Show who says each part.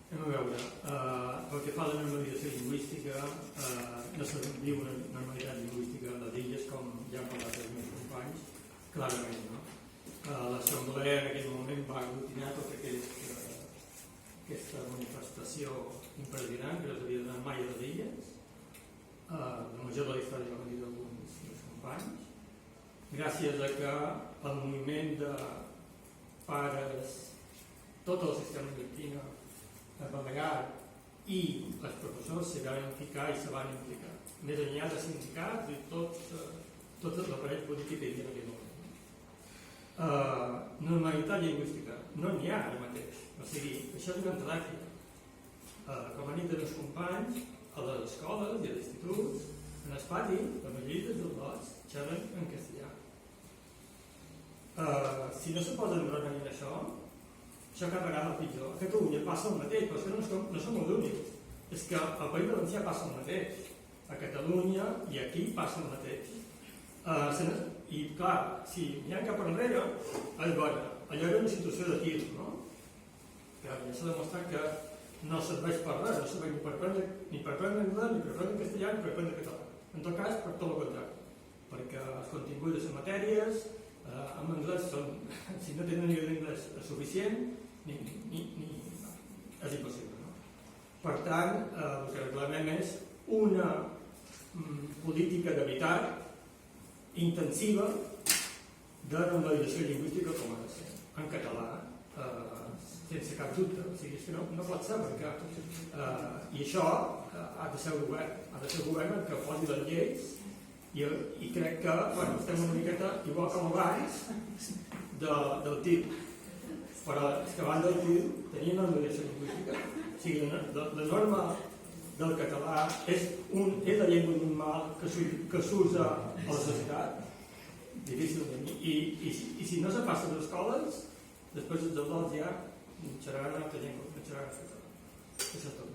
Speaker 1: A veure, pel que fa a la normalització lingüística, no se viu una normalitat lingüística a les illes, com ja han parlat els meus companys, clarament, no? L'Assemblea en aquell moment va aglutinar tota aquesta manifestació impressionant que no s'havia donat mai a les illes, la major de la història, com han dit alguns dels companys, gràcies a que el moviment de pares, tot el sistema educatiu balear i els professors se van implicar i se van implicar, més enllà de sindicats i tot l'aparell polític que hi havia en aquell moment. Normalitat lingüística no n'hi ha ara mateix, o sigui, això és una entelèquia. Com han dit els companys, a les escoles i a l'institut, en el pati, la majoria dels adults xerren en castellà. Si no se posen remei en això carregarà el pitjor. A Catalunya passa el mateix, però és que no som els únics. És que al País Valencià passa el mateix. A Catalunya i aquí passa el mateix. I clar, si mirem cap enrere, és bona. Allò era una situació de tir, no? Que ja s'ha demostrat que no serveix per res, no serveix ni per aprendre anglès, ni per aprendre castellà, ni per aprendre català. En tot cas, per tot el contrari. Perquè els continguts de les matèries en anglès són, si no tenen nivell d'anglès suficient, és impossible, no? Per tant, el que reclamem és una política d'habitat intensiva de normalització lingüística com ha de ser, en català, sense cap dubte. O sigui, és que no pot ser, perquè i això ha de ser el govern el que posi les lleis i crec que estem una miqueta igual com abans del TIL, però és que abans del TIL tenia normalització lingüística. O sigui, la norma del català és la llengua normal que s'usa a la societat, difícilment, i si no se passa a les escoles, després els adults ja xerraran una altra llengua, no xerraran català. Això és tot.